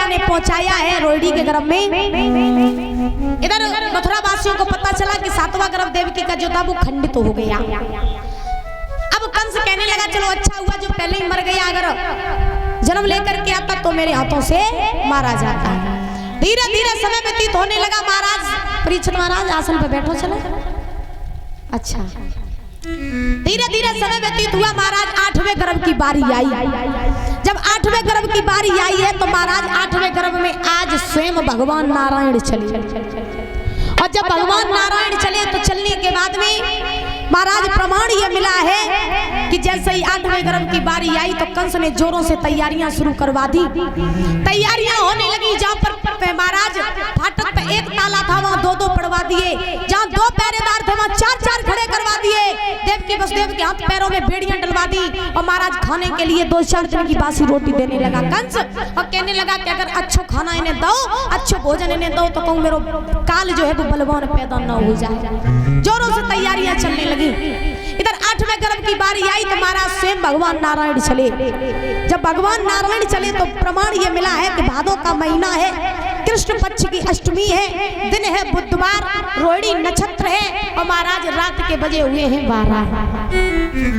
ने पहुंचाया है रोहिणी के गर्भ में। इधर मथुरा वासियों को पता चला कि 7वां गर्भ देवकी का जो था वो खंडित हो गया। अब कंस कहने लगा चलो अच्छा हुआ जो पहले ही मर गया, अगर जन्म लेकर के आता तो मेरे हाथों से मारा जाता। धीरे धीरे समय व्यतीत होने लगा। महाराज परीक्षित महाराज आसन पर बैठो चलो। अच्छा, धीरे धीरे समय व्यतीत हुआ। महाराज 8वें गर्भ की बारी आई। जब 8वें गर्भ की बारी आई है तो महाराज 8वें गर्भ में आज स्वयं भगवान नारायण चले। और जब भगवान नारायण चले तो चलने के बाद में महाराज प्रमाण ये मिला है कि जैसे ही 8वें गर्भ की बारी आई तो कंस ने जोरों से तैयारियां शुरू करवा दी। तैयारियां होने लगी। जहाँ पर महाराज फाटक पे एक ताला था वहाँ 2-2 पड़वा दिए। जहाँ 2 पहरेदार थे वहाँ 4-4 खड़े करवा दिए। देवकी वसुदेव के हाथ पैरों में बेड़ियां डलवा दी। और महाराज खाने के लिए 2-4 दिन की बासी रोटी देने लगा कंस। और कहने लगा कि अगर अच्छो खाना इन्हें दो, अच्छो भोजन इन्हें दो तो कहूँ मेरो काल जो है वो बलवान पैदा न हो जाए। जोरों से तैयारियां चलने लगी। इधर 8वें गर्भ की बारी आई तो महाराज स्वयं भगवान नारायण चले। जब भगवान नारायण चले तो प्रमाण ये मिला है कि भादों का महीना है, कृष्ण पक्ष की अष्टमी है, दिन है बुधवार, रोहिणी नक्षत्र है और महाराज रात के बजे हुए हैं 12।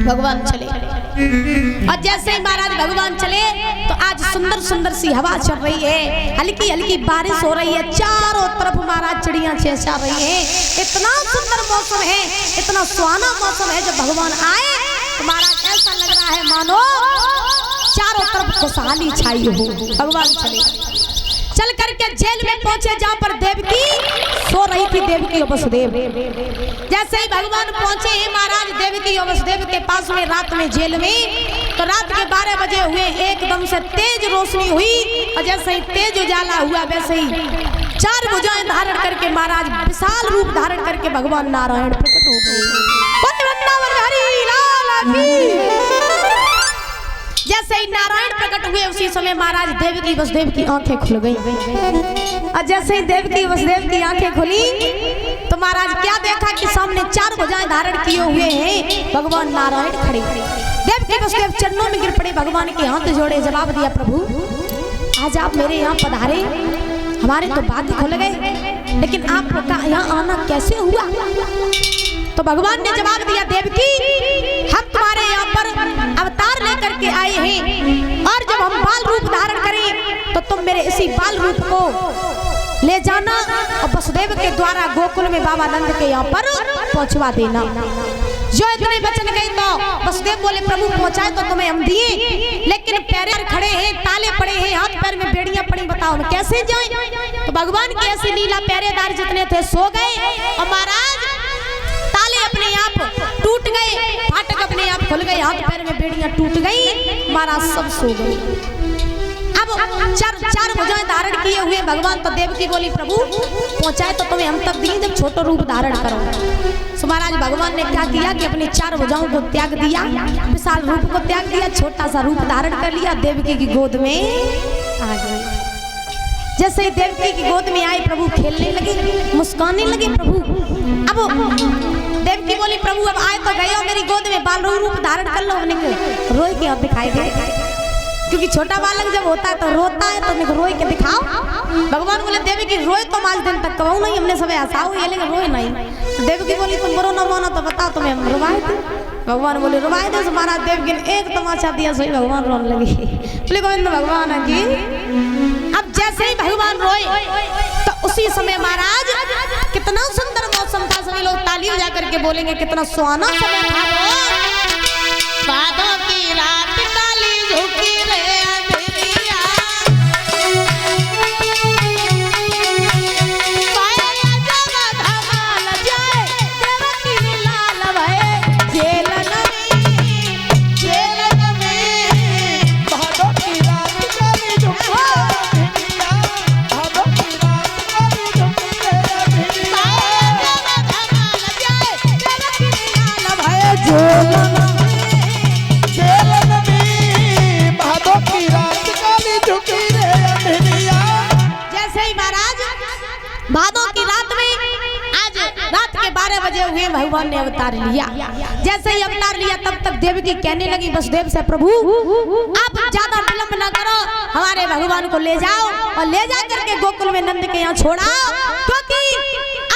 भगवान चले और जैसे ही महाराज भगवान चले तो आज सुंदर सुंदर सी हवा चल रही है, हल्की हल्की बारिश हो रही है, चारों तरफ महाराज चिड़ियां चहचहा रही हैं। इतना सुंदर मौसम है, इतना सुहाना मौसम है। जब भगवान आए तो महाराज ऐसा लग रहा है मानो चारों तरफ खुशहाली छाई हो। भगवान चले चल करके जेल में पहुंचे जहां पर देवकी सो रही थी, देवकी और वसुदेव। जैसे ही भगवान पहुंचे हैं महाराज देवकी और वसुदेव के पास में रात में जेल में, तो रात के 12 बजे हुए एकदम से तेज रोशनी हुई और जैसे ही तेज उजाला हुआ वैसे ही 4 भुजाएं धारण करके महाराज विशाल रूप धारण करके भगवान नारायण प्रकट हो गए। जैसे ही नारायण प्रकट हुए उसी समय महाराज देवकी वसुदेव की आंखें खुल गई। और जैसे ही देवकी वसुदेव की आंखें खुली तो महाराज क्या देखा कि सामने 4 भुजाएं धारण किए हुए हैं भगवान नारायण खड़े। देवकी वसुदेव चरणों में गिर पड़े, भगवान के हाथ जोड़े, जवाब दिया प्रभु आज आप मेरे यहाँ पधारे, हमारे तो भाग्य खुल गए, लेकिन आपका यहाँ आना कैसे हुआ? तो भगवान ने जवाब दिया देवकी हम तुम्हारे यहाँ पर अवतार लेकर के आए हैं और जब हम बाल रूप धारण करें तो तुम मेरे इसी बाल रूप को ले जाना और वसुदेव के द्वारा गोकुल में बाबा नंद के यहाँ पर पहुंचवा देना। जो इतने वचन गए तो वसुदेव बोले प्रभु पहुंचाए तो तुम्हें हम दिए, लेकिन पैर खड़े हैं, ताले पड़े हैं, हाथ पैर में बेड़ियां पड़ी, बताओ हम कैसे जाएं? तो भगवान की ऐसी लीला, पहरेदार जितने थे सो गए और महाराज ताले अपने आप टूट गए, फाटक अपने आप खुल गए, हाथ पैर में बेड़ियां टूट गई, महाराज सब सो गए। अब 4 भुजाएं धारण किए हुए भगवान। तो देवकी बोली प्रभु पहुंचाए तो तुम्हें हम तब दिए जब छोटा रूप धारण करो। तो महाराज भगवान ने क्या किया कि अपनी 4 भुजाओं को त्याग दिया, विशाल रूप को त्याग दिया, छोटा सा रूप धारण कर लिया, देवकी की गोद में आ गए। जैसे ही देवकी की गोद में आए प्रभु खेलने लगे, मुस्काने लगे प्रभु। अब देवकी बोली प्रभु अब आए तो गए हो मेरी गोद में, बाल रूप धारण कर लो। रोए के अब दिखाई दे, क्योंकि छोटा बालक जब होता है तो रोता है, तो रोए के दिखाओ। भगवान बोले देवकी रोए तो 5 दिन तक कहूँ नहीं, हमने सब हंसाओ ये, लेकिन रोए नहीं। तो देवकी बोली तुम बुरो न मानो तो बताओ तुम्हें हम रुवाए थे। भगवान बोले रुवाए थे। तो महाराज देवकी ने एक तमाचा दिया, सही भगवान रोने लगी। बोले गोविंद भगवान की। अब जैसे ही भगवान रोए तो उसी समय महाराज कितना सुंदर मौसम था, सभी लोग ताली बजा करके बोलेंगे कितना सुहाना समय था। बादों की रात काली झुकी रे अंधेरिया, पाया जग धमाल जाए, देवकी लाल भये जेलन में बादों की रात काली झुकी रे अंधेरिया, बादों की रात काली झुकी रे अंधेरिया, पाया जग धमाल जाए, देवकी लाल भये जेलन भादों की रात में आज रात के 12 बजे हुए भगवान ने अवतार लिया। जैसे ही अवतार लिया तब तक देवकी कहने लगी वसुदेव से प्रभु आप ज्यादा विलंब न करो, हमारे भगवान को ले जाओ और ले जा करके गोकुल में नंद के यहाँ छोड़ाओ, क्योंकि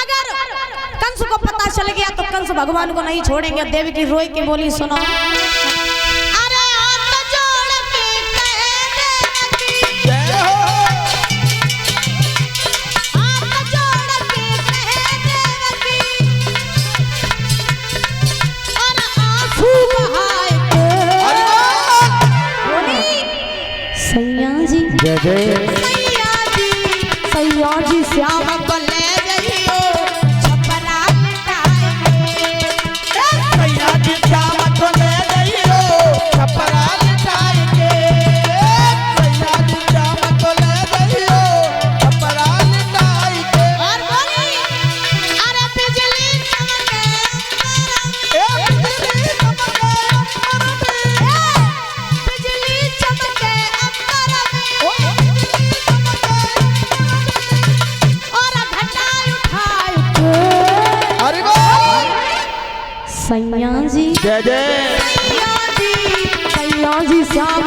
अगर कंस को पता चल गया तो कंस भगवान को नहीं छोड़ेंगे। देवी की रोई के बोली सुनो, जय जय सैया जी श्याम को ले जाइयो छपरा मिटाएंगे, सैया जी श्याम को ले जाइयो छपरा मिटाएंगे, सैया जी श्याम को ले जाइयो छपरा मिटाएंगे। और बोली अरे बिजली चमके बिजली चमके बिजली चमके सैया जी जय जय सैया जी श्याम